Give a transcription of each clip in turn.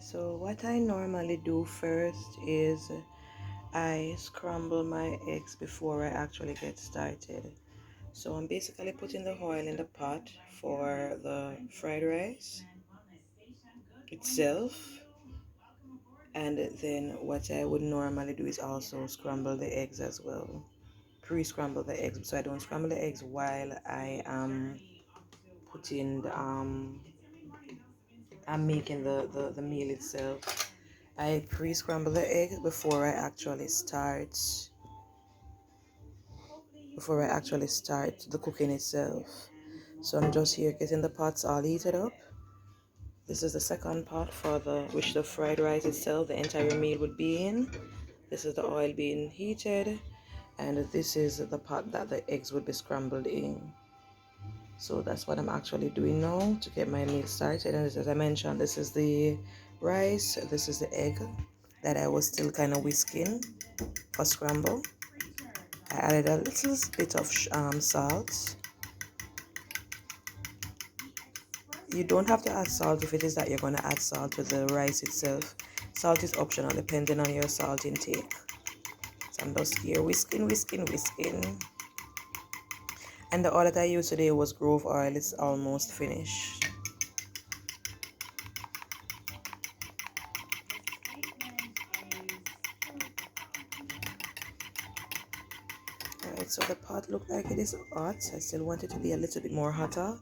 So what I normally do first is I scramble my eggs before I actually get started. So I'm basically putting the oil in the pot for the fried rice itself. And then what I would normally do is also scramble the eggs as well. Pre-scramble the eggs, so I don't scramble the eggs while I am putting I'm making the meal itself. I pre-scramble the egg before I actually start the cooking itself. So I'm just here getting the pots all heated up. This is the second pot for which the fried rice itself, the entire meal would be in. This is the oil being heated, and this is the pot that the eggs would be scrambled in. So that's what I'm actually doing now to get my meal started. And as I mentioned, this is the rice, this is the egg that I was still kind of whisking for scramble. I added a little bit of salt. You don't have to add salt if it is that you're going to add salt to the rice itself. Salt is optional depending on your salt intake. So I'm just here whisking. And the oil that I used today was Grove oil. It's almost finished. Alright, so the pot looked like it is hot. I still want it to be a little bit more hotter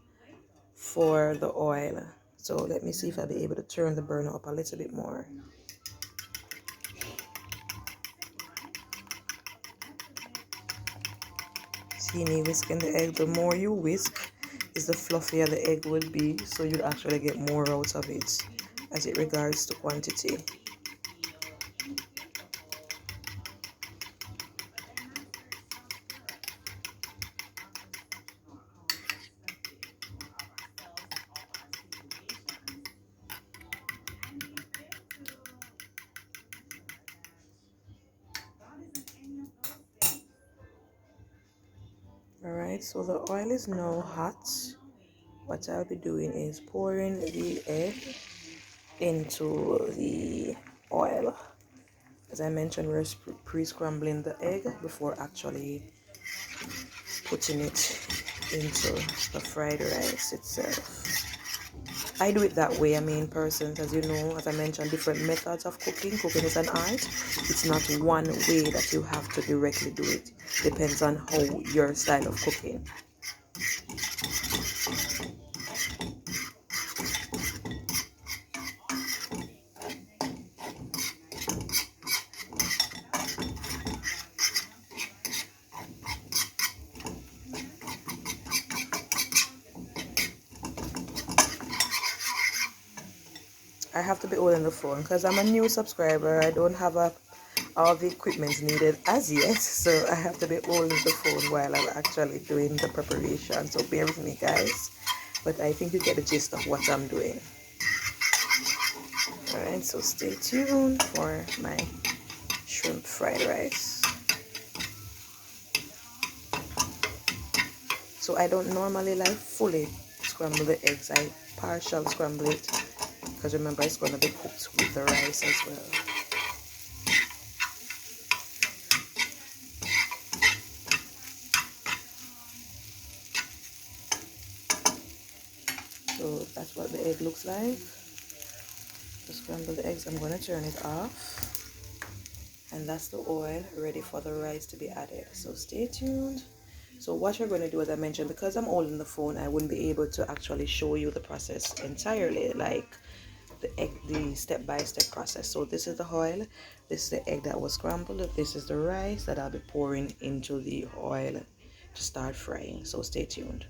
for the oil. So let me see if I'll be able to turn the burner up a little bit more. See me whisking the egg. The more you whisk, is the fluffier the egg will be, so you'll actually get more out of it as it regards to quantity. Alright, so the oil is now hot. What I'll be doing is pouring the egg into the oil. As I mentioned, we're pre-scrambling the egg before actually putting it into the fried rice itself. I do it that way. I mean, persons, as you know, as I mentioned, different methods of cooking. Cooking is an art. It's not one way that you have to directly do it. Depends on how your style of cooking. I have to be holding the phone because I'm a new subscriber. I don't have all the equipment needed as yet, so I have to be holding the phone while I'm actually doing the preparation. So bear with me, guys. But I think you get the gist of what I'm doing. Alright, so stay tuned for my shrimp fried rice. So I don't normally like fully scramble the eggs. I partial scramble it because remember it's going to be cooked with the rice as well. So that's what the egg looks like. To scramble the eggs, I'm going to turn it off. And that's the oil ready for the rice to be added. So stay tuned. So what you're going to do, as I mentioned, because I'm holding the phone, I wouldn't be able to actually show you the process entirely, like the step-by-step process. So this is the oil, this is the egg that was scrambled, this is the rice that I'll be pouring into the oil to start frying. So stay tuned.